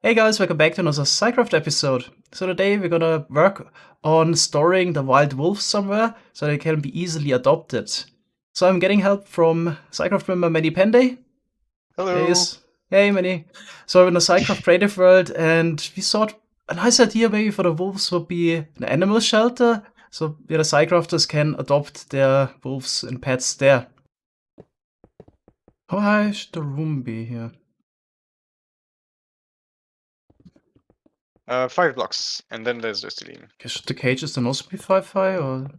Hey guys, welcome back to another SciCraft episode. So today we're gonna work on storing the wild wolves somewhere so they can be easily adopted. So I'm getting help from SciCraft member Manipendeh. There he Hello. is. Hey Mani. So we're in the SciCraft creative world and we thought a nice idea maybe for the wolves would be an animal shelter. So the SciCrafters can adopt their wolves and pets there. How high should the room be here? 5 blocks, and then there's the ceiling. Okay, should the cages then also be 5 high or do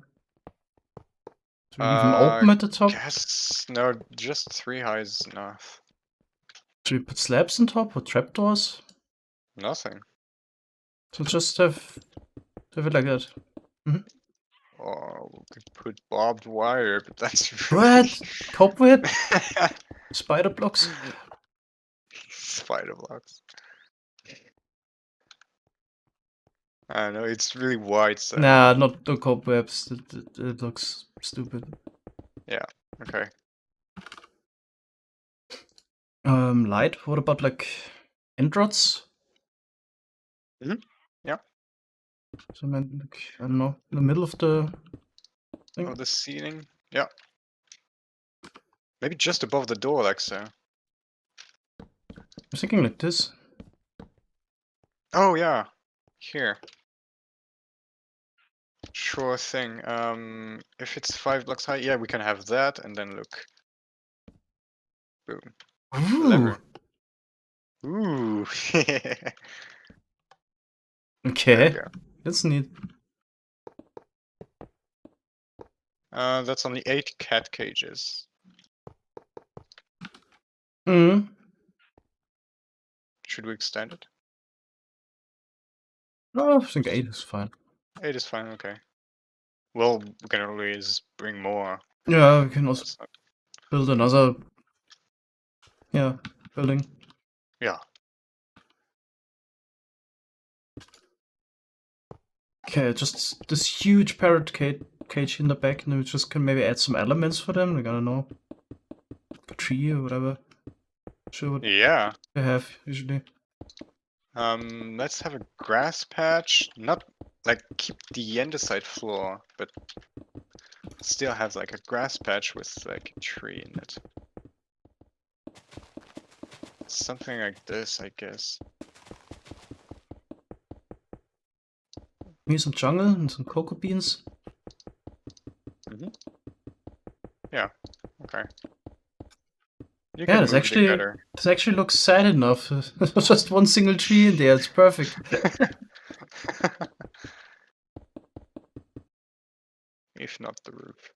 we even Uh, open at the top? guess no, just 3 high is enough. Should we put slabs on top or trapdoors? Nothing. So just have it like that. Or we could put barbed wire, but that's really What? Cobweb? Spider blocks? spider blocks. I don't know, it's really wide, so Nah, not the cobwebs. It looks stupid. yeah, okay. Light? What about like end rods? Yeah. So like, I don't know, in the middle of the thing? Oh, the ceiling. Yeah. Maybe just above the door, like so. I'm thinking like this. Oh yeah. Here. Sure thing. If it's 5 blocks high, yeah, we can have that, and then look. Boom. Ooh. Lever. Ooh. There we Okay. go. That's neat. That's only 8 cat cages. Hmm. Should we extend it? No, I think 8 is fine. 8 is fine, okay. Well, we can always bring more. Yeah, we can also That's not... build another building. Yeah. Okay, just this huge parrot cage in the back, and we just can maybe add some elements for them. Like, I don't know, a tree or whatever. Sure, what Yeah. they have usually. Let's have a grass patch. Not like keep the andesite floor, but still have like a grass patch with like a tree in it. Something like this, I guess. Maybe some jungle and some cocoa beans. Yeah. Okay. You Yeah, can move the gutter. this actually looks sad enough. There's just one single tree in there. It's perfect. If not the roof.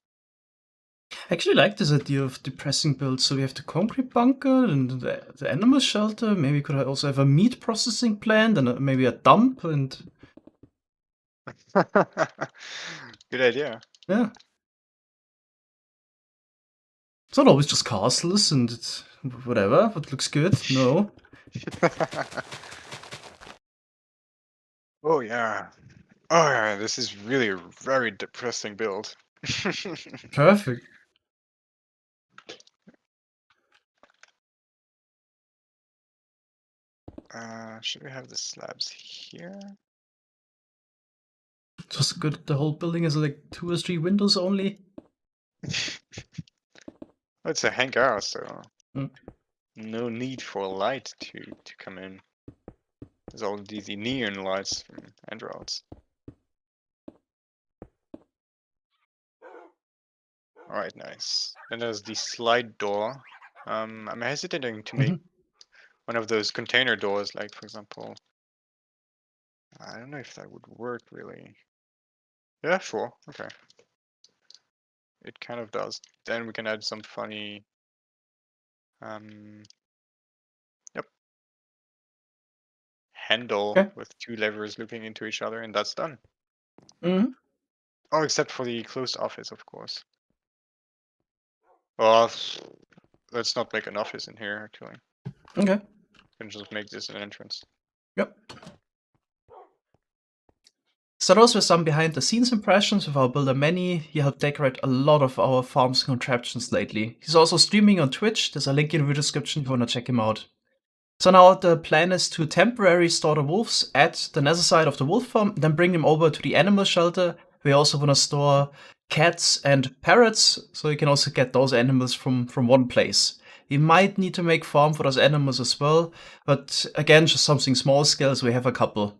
I actually like this idea of depressing builds. So we have the concrete bunker and the animal shelter. Maybe could I also have a meat processing plant and maybe a dump and Good idea. yeah. It's not always just castles and it's whatever, but looks good. No. Oh yeah. Oh yeah, this is really a very depressing build. Perfect. Should we have the slabs here? Just good. The whole building has like 2 or 3 windows only. Oh, it's a hangar, so Mm. no need for light to come in. There's all these neon lights from Androids. Alright, nice. Then there's the slide door. I'm hesitating to make one of those container doors, like for example. I don't know if that would work really. Yeah, sure. Okay. It kind of does. Then we can add some funny. Yep. Handle Okay. with 2 levers looping into each other, and that's done. Mm-hmm. Oh, except for the closed office, of course. Well, let's not make an office in here, actually. Okay. We can just make this an entrance. Yep. So those were some behind the scenes impressions of our builder Manny. He helped decorate a lot of our farm's contraptions lately. He's also streaming on Twitch. There's a link in the video description if you wanna check him out. So now the plan is to temporarily store the wolves at the nether side of the wolf farm, then bring them over to the animal shelter. We also want to store cats and parrots, so you can also get those animals from one place. You might need to make farm for those animals as well, but again, just something small scale, so we have a couple.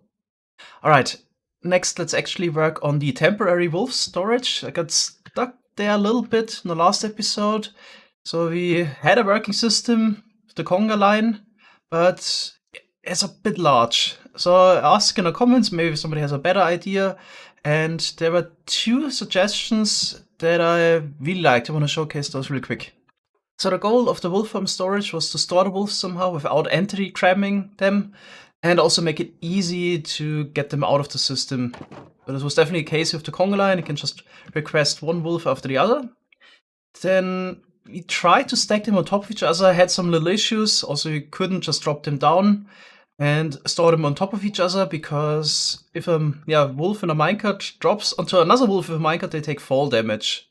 Alright, next let's actually work on the temporary wolf storage. I got stuck there a little bit in the last episode. So we had a working system, the conga line, but it's a bit large. So ask in the comments, maybe somebody has a better idea. And there were 2 suggestions that I really liked. I want to showcase those really quick. So the goal of the wolf farm storage was to store the wolves somehow without entity cramming them, and also make it easy to get them out of the system. But this was definitely a case with the conga line. You can just request one wolf after the other. Then we tried to stack them on top of each other, had some little issues. Also, you couldn't just drop them down and store them on top of each other, because if a wolf in a minecart drops onto another wolf with a minecart, they take fall damage.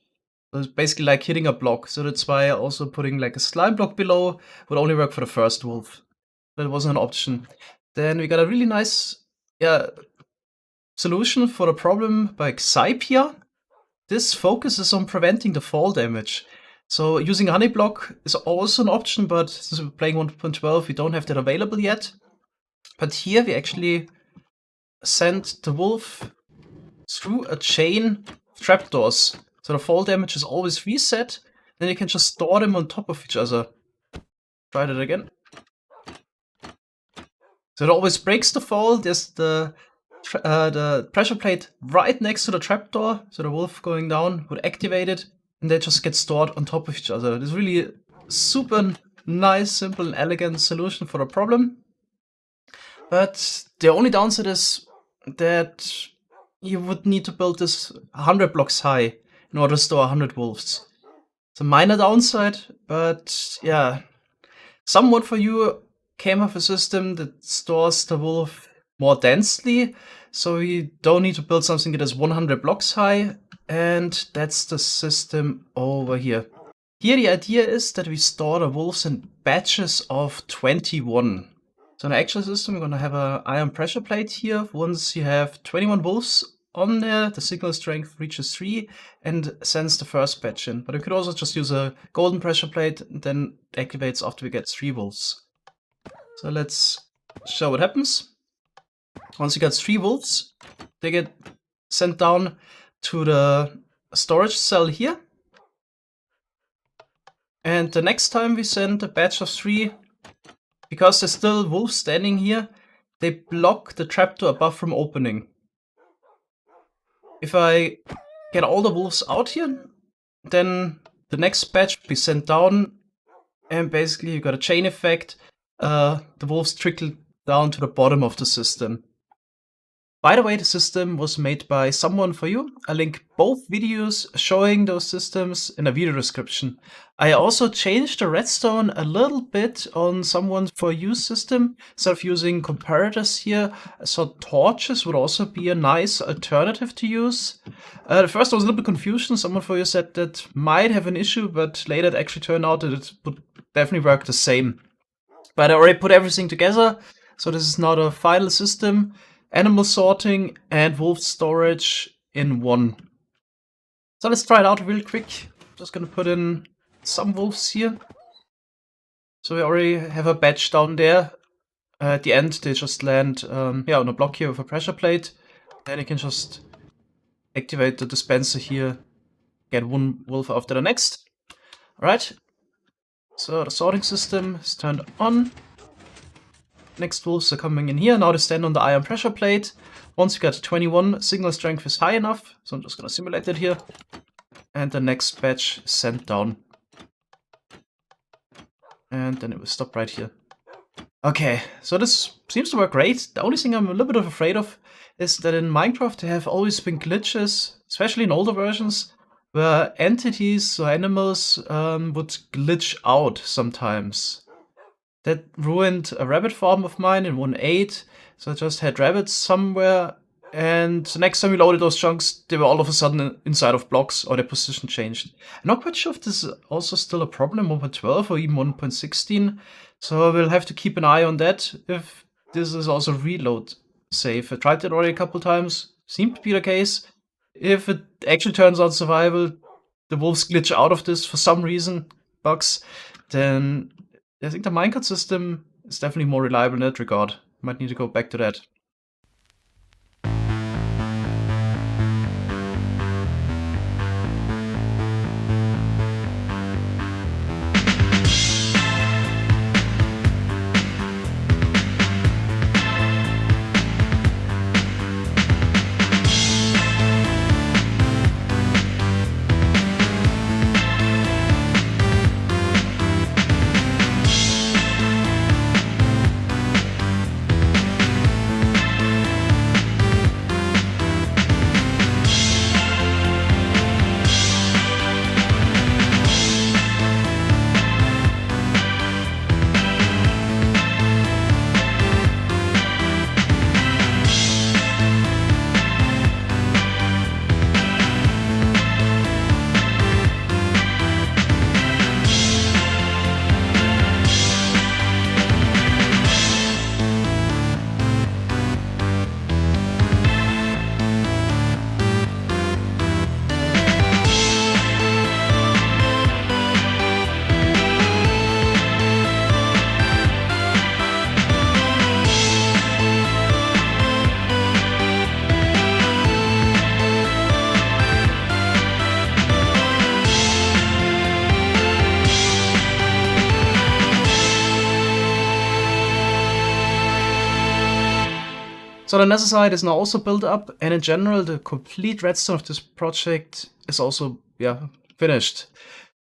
So it's basically like hitting a block. So that's why also putting like a slime block below would only work for the first wolf. That wasn't an option. Then we got a really nice solution for the problem by xypia. This focuses on preventing the fall damage. So using honey block is also an option, but since we're playing 1.12, we don't have that available yet. But here we actually send the wolf through a chain of trapdoors. So the fall damage is always reset. Then you can just store them on top of each other. Try that again. So it always breaks the fall. There's the pressure plate right next to the trapdoor. So the wolf going down would activate it, and they just get stored on top of each other. It's really super nice, simple, and elegant solution for the problem. But the only downside is that you would need to build this 100 blocks high in order to store 100 wolves. It's a minor downside, but yeah. Someone for you came up with a system that stores the wolf more densely, so you don't need to build something that is 100 blocks high, and that's the system over here. Here the idea is that we store the wolves in batches of 21. So in the actual system, we're going to have an iron pressure plate here. Once you have 21 wolves on there, the signal strength reaches 3 and sends the first batch in. But you could also just use a golden pressure plate, and then it activates after we get 3 wolves. So let's show what happens. Once you get 3 wolves, they get sent down to the storage cell here. And the next time we send a batch of 3, because there's still wolves standing here, they block the trapdoor above from opening. If I get all the wolves out here, then the next batch will be sent down, and basically you got a chain effect. The wolves trickle down to the bottom of the system. By the way, the system was made by someone for you. I'll link both videos showing those systems in a video description. I also changed the redstone a little bit on someone for you system. Instead of using comparators here, I thought torches would also be a nice alternative to use. At first I was a little bit confused. Someone for you said that might have an issue, but later it actually turned out that it would definitely work the same. But I already put everything together, so this is not a final system. Animal sorting and wolf storage in one. So let's try it out real quick. Just gonna put in some wolves here. So we already have a batch down there. At the end, they just land on a block here with a pressure plate. Then you can just activate the dispenser here, get one wolf after the next. Alright. So the sorting system is turned on. Next wolves are coming in here. Now they stand on the iron pressure plate. Once you get 21, signal strength is high enough. So I'm just going to simulate it here. And the next batch is sent down. And then it will stop right here. Okay, so this seems to work great. The only thing I'm a little bit afraid of is that in Minecraft there have always been glitches, especially in older versions, where entities or animals would glitch out sometimes. That ruined a rabbit farm of mine in 1.8, so I just had rabbits somewhere And the next time we loaded those chunks, they were all of a sudden inside of blocks, or their position changed. I'm not quite sure if this is also still a problem in 1.12 or even 1.16, so we'll have to keep an eye on that, if this is also reload safe. I tried it already a couple times, seemed to be the case. If it actually turns out survival, the wolves glitch out of this for some reason, bugs, then I think the minecart system is definitely more reliable in that regard. Might need to go back to that. So the necessite is now also built up, and in general, the complete redstone of this project is also, finished.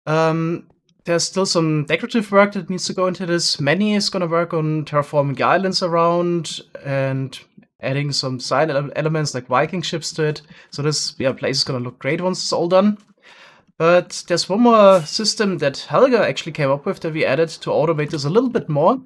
There's still some decorative work that needs to go into this. Manny is gonna work on terraforming the islands around and adding some design elements like Viking ships to it. So this place is gonna look great once it's all done. But there's one more system that Helga actually came up with that we added to automate this a little bit more.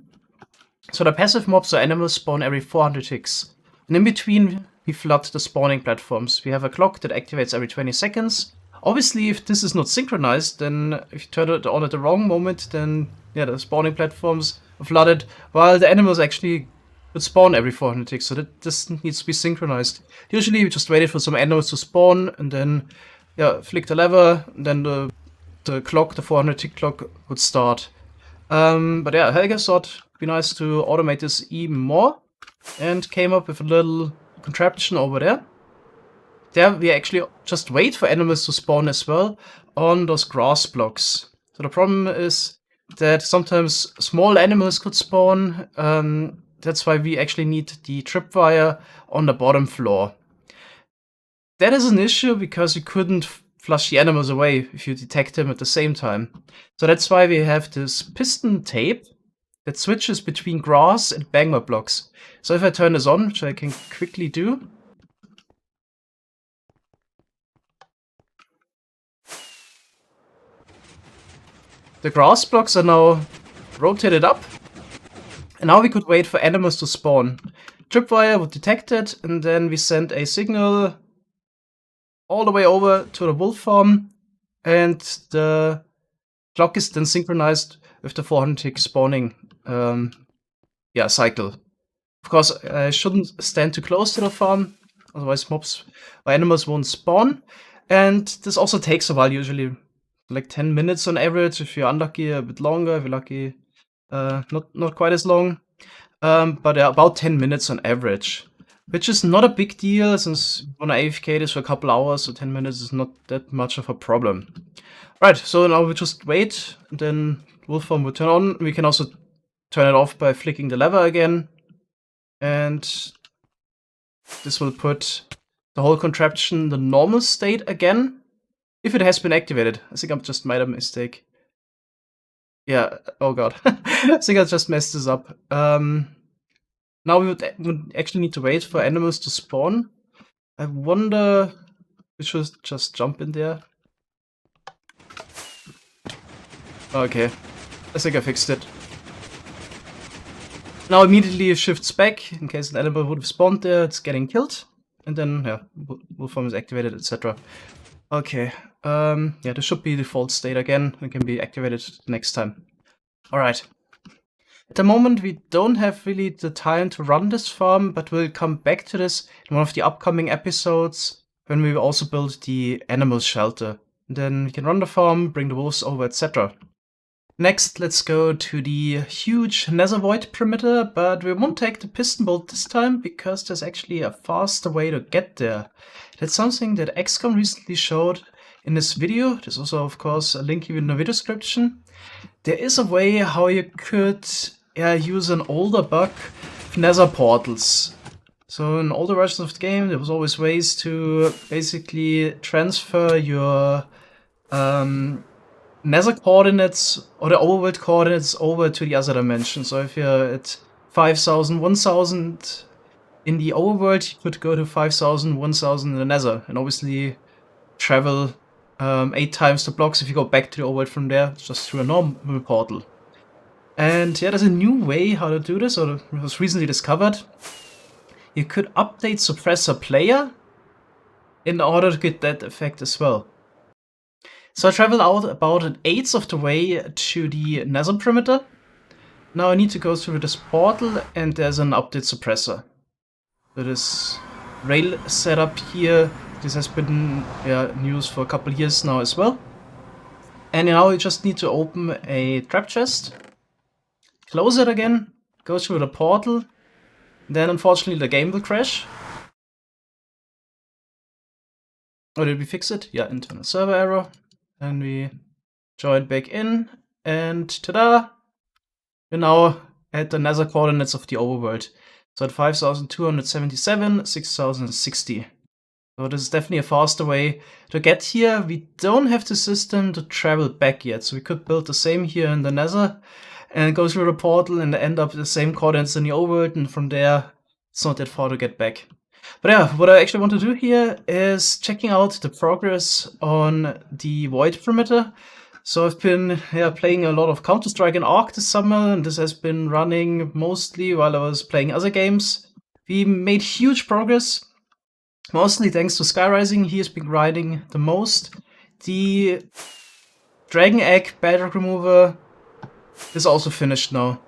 So the passive mobs or animals spawn every 400 ticks. And in between, we flood the spawning platforms. We have a clock that activates every 20 seconds. Obviously, if this is not synchronized, then if you turn it on at the wrong moment, then the spawning platforms are flooded, while the animals actually would spawn every 400 ticks. So this needs to be synchronized. Usually, we just waited for some animals to spawn, and then flick the lever, and then the clock, the 400 tick clock, would start. But Helga thought it'd be nice to automate this even more, and came up with a little contraption over there. There we actually just wait for animals to spawn as well on those grass blocks. So the problem is that sometimes small animals could spawn. That's why we actually need the tripwire on the bottom floor. That is an issue because you couldn't flush the animals away if you detect them at the same time. So that's why we have this piston tape that switches between grass and magma blocks. So if I turn this on, which I can quickly do, the grass blocks are now rotated up, and now we could wait for animals to spawn. Tripwire would detect it, and then we send a signal all the way over to the wolf farm, and the clock is then synchronized with the 400 tick spawning cycle. Of course, I shouldn't stand too close to the farm, otherwise mobs or animals won't spawn. And this also takes a while, usually like 10 minutes on average. If you're unlucky, a bit longer. If you're lucky, not quite as long. But about 10 minutes on average, which is not a big deal since you want to AFK this for a couple hours, so 10 minutes is not that much of a problem. Right, so now we just wait, and then wolf farm will turn on. We can also turn it off by flicking the lever again, and this will put the whole contraption in the normal state again, if it has been activated. I think I just made a mistake. Yeah, oh god. I think I just messed this up. Now we would actually need to wait for animals to spawn. I wonder we should just jump in there. Okay, I think I fixed it. Now immediately it shifts back in case an animal would have spawned there. It's getting killed. and then yeah, wolf form is activated, etc. Okay, yeah, this should be default state again. It can be activated next time. All right. At the moment, we don't have really the time to run this farm, but we'll come back to this in one of the upcoming episodes when we also build the animal shelter. And then we can run the farm, bring the wolves over, etc. Next, let's go to the huge nether void perimeter, but we won't take the piston bolt this time because there's actually a faster way to get there. That's something that Xcom recently showed in this video. There's also, of course, a link in the video description. There is a way how you could use an older bug of nether portals. So in older versions of the game, there was always ways to basically transfer your nether coordinates or the overworld coordinates over to the other dimension. So if you're at 5,000, 1,000 in the overworld, you could go to 5,000, 1,000 in the nether, and obviously travel 8 times the blocks if you go back to the overworld from there, just through a normal portal. And yeah, there's a new way how to do this, or it was recently discovered. You could update suppressor player in order to get that effect as well. So I traveled out about 1/8 of the way to the nether perimeter. Now I need to go through this portal, and there's an update suppressor. So this rail setup here, this has been in use for a couple of years now as well. And now you just need to open a trap chest, close it again, go through the portal, then unfortunately the game will crash. Or did we fix it? Yeah, internal server error. And we join back in, and ta-da! We're now at the nether coordinates of the overworld. So at 5,277, 6,060. So this is definitely a faster way to get here. We don't have the system to travel back yet, so we could build the same here in the nether and go through the portal and end up the same coordinates in the overworld, and from there it's not that far to get back. But yeah, what I actually want to do here is checking out the progress on the void perimeter. So I've been playing a lot of Counter-Strike and Ark this summer, and this has been running mostly while I was playing other games. We made huge progress, mostly thanks to Skyrising. He has been grinding the most. The Dragon Egg Bedrock remover is also finished now.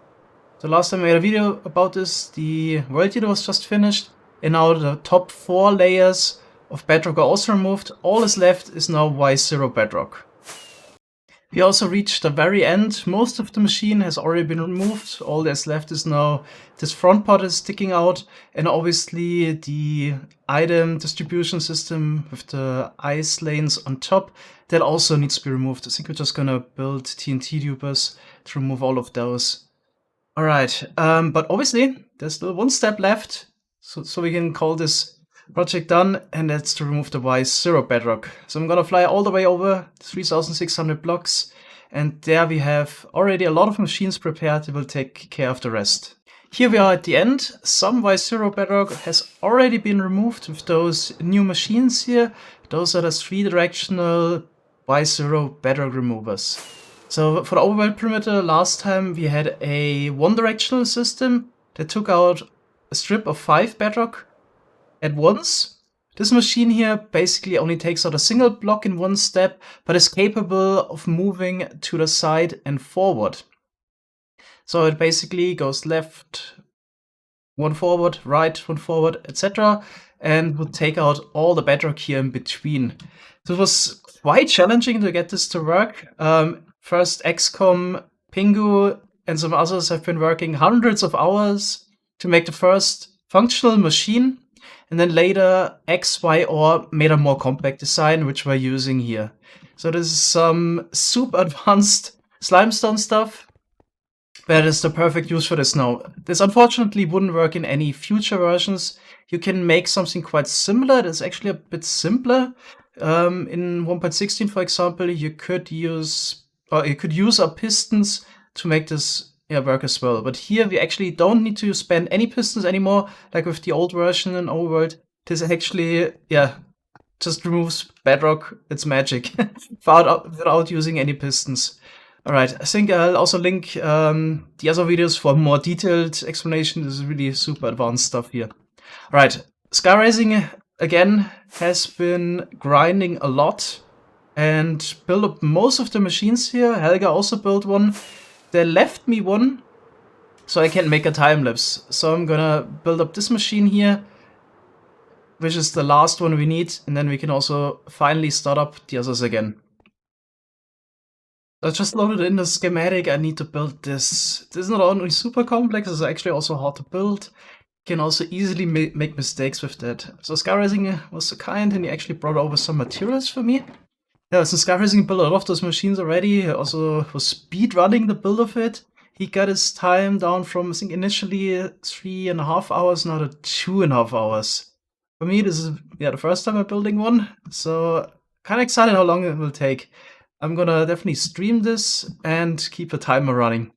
The last time I made a video about this, the World Eater was just finished, and now the top 4 layers of Bedrock are also removed. All that's left is now Y0 Bedrock. We also reached the very end. Most of the machine has already been removed. All that's left is now this front part is sticking out, and obviously the item distribution system with the ice lanes on top, that also needs to be removed. I think we're just gonna build TNT tubers to remove all of those. Alright, but obviously there's still one step left, so we can call this project done, and that's to remove the Y0 Bedrock. So I'm gonna fly all the way over 3,600 blocks, and there we have already a lot of machines prepared that will take care of the rest. Here we are at the end. Some Y0 Bedrock has already been removed with those new machines here. Those are the 3 directional Y0 Bedrock removers. So for the overworld perimeter, last time we had a 1 directional system that took out a strip of 5 Bedrock at once. This machine here basically only takes out a single block in one step, but is capable of moving to the side and forward. So it basically goes left, 1 forward, right, 1 forward, etc. and would take out all the Bedrock here in between. So it was quite challenging to get this to work. First Xcom, Pingu, and some others have been working hundreds of hours to make the first functional machine. And then later, xyor made a more compact design, which we're using here. So this is some super advanced slimestone stuff, but it's the perfect use for this now. This unfortunately wouldn't work in any future versions. You can make something quite similar. That's actually a bit simpler. In 1.16, for example, you could use our pistons to make this work as well. But here we actually don't need to spend any pistons anymore, like with the old version in Overworld. This actually, just removes Bedrock. It's magic without using any pistons. Alright, I think I'll also link the other videos for a more detailed explanation. This is really super advanced stuff here. Alright, Skyrising again, has been grinding a lot and built up most of the machines here. Helga also built one. They left me one, so I can make a time lapse. So I'm gonna build up this machine here, which is the last one we need, and then we can also finally start up the others again. I just loaded in the schematic. I need to build this. This is not only super complex, it's actually also hard to build. You can also easily make mistakes with that. So Skyracing was so kind and he actually brought over some materials for me. Yeah, since Skyracing built a lot of those machines already, he also was speed running the build of it. He got his time down from, I think, initially 3.5 hours now to 2.5 hours. For me, this is the first time I'm building one, so kind of excited how long it will take. I'm gonna definitely stream this and keep a timer running.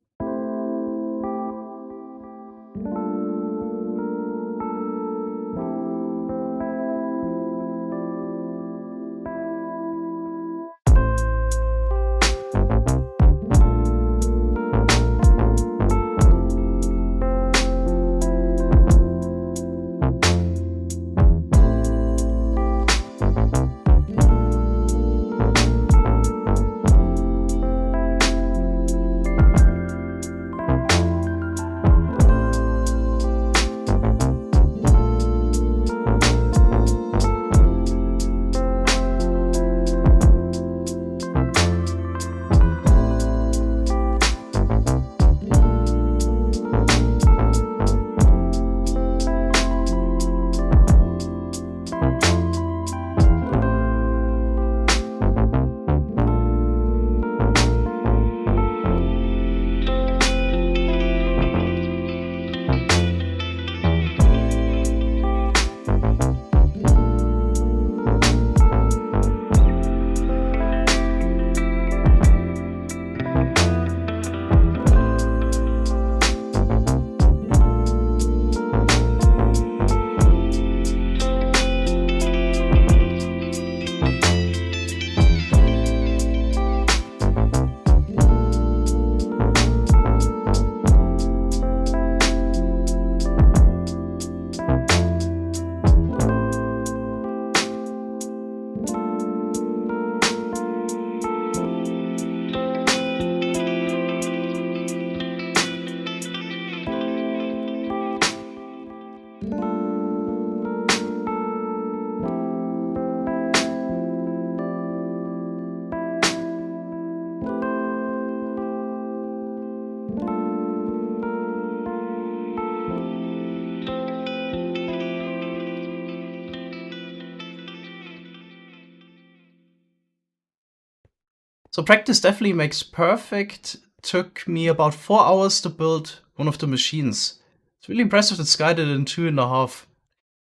So practice definitely makes perfect. Took me about 4 hours to build one of the machines. It's really impressive that Sky did it in 2.5.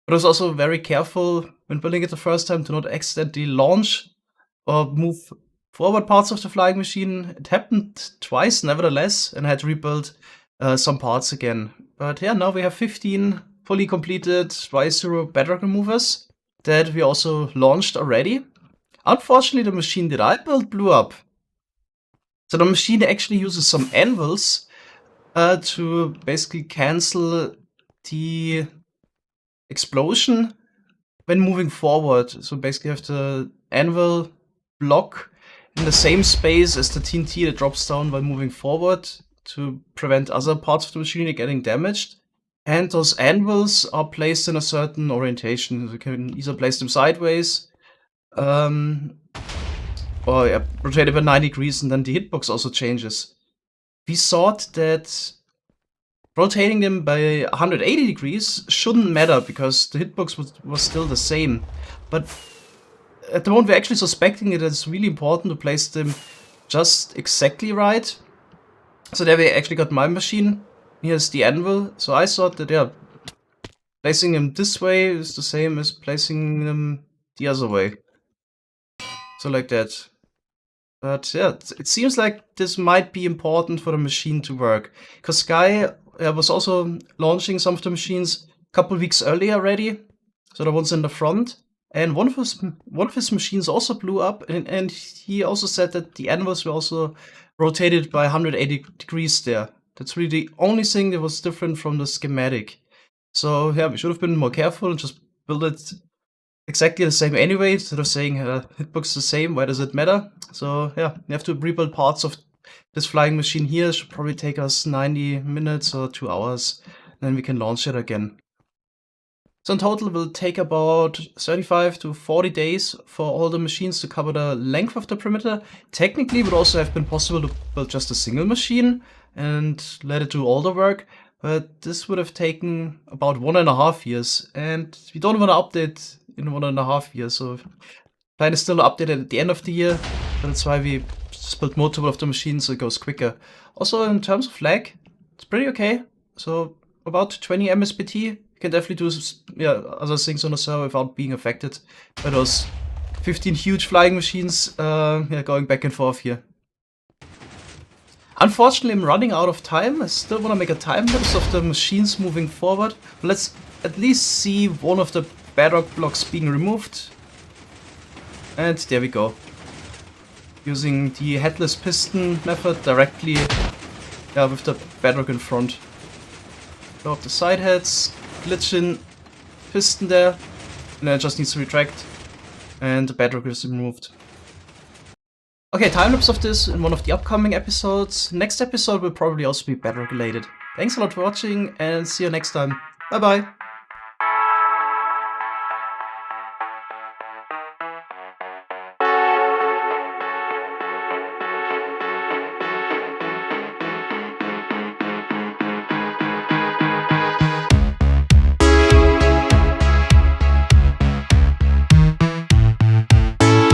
But I was also very careful when building it the first time to not accidentally launch or move forward parts of the flying machine. It happened twice, nevertheless, and I had to rebuild some parts again. But yeah, now we have 15 fully completed xyor Bedrock removers that we also launched already. Unfortunately, the machine that I built blew up. So the machine actually uses some anvils to basically cancel the explosion when moving forward. So basically you have the anvil block in the same space as the TNT that drops down while moving forward to prevent other parts of the machine getting damaged. And those anvils are placed in a certain orientation. You can either place them sideways, or rotate it by 90 degrees, and then the hitbox also changes. We thought that rotating them by 180 degrees shouldn't matter because the hitbox was still the same. But at the moment we're actually suspecting it is really important to place them just exactly right. So there we actually got my machine. Here's the anvil. So I thought that placing them this way is the same as placing them the other way. So like that. But yeah, it seems like this might be important for the machine to work. Because Sky was also launching some of the machines a couple weeks earlier already. So the ones in the front. And one of his machines also blew up. And he also said that the anvils were also rotated by 180 degrees there. That's really the only thing that was different from the schematic. So yeah, we should have been more careful and just build it exactly the same anyway. Instead of saying hitbox the same, why does it matter? So yeah, we have to rebuild parts of this flying machine here. Should probably take us 90 minutes or 2 hours. Then we can launch it again. So in total, it will take about 35 to 40 days for all the machines to cover the length of the perimeter. Technically, it would also have been possible to build just a single machine and let it do all the work, but this would have taken about 1.5 years, and we don't want to update in 1.5 years, so plan is still to update it at the end of the year, but that's why we just built multiple of the machines so it goes quicker. Also, in terms of lag, it's pretty okay. So about 20 MSBT, you can definitely do other things on the server without being affected by those 15 huge flying machines going back and forth here. Unfortunately, I'm running out of time. I still want to make a time lapse of the machines moving forward. But let's at least see one of the bedrock blocks being removed. And there we go. Using the headless piston method directly with the bedrock in front. Blow up the side heads, glitch in piston there, and then it just needs to retract, and the bedrock is removed. Okay, time-lapse of this in one of the upcoming episodes. Next episode will probably also be bedrock related. Thanks a lot for watching, and see you next time. Bye bye!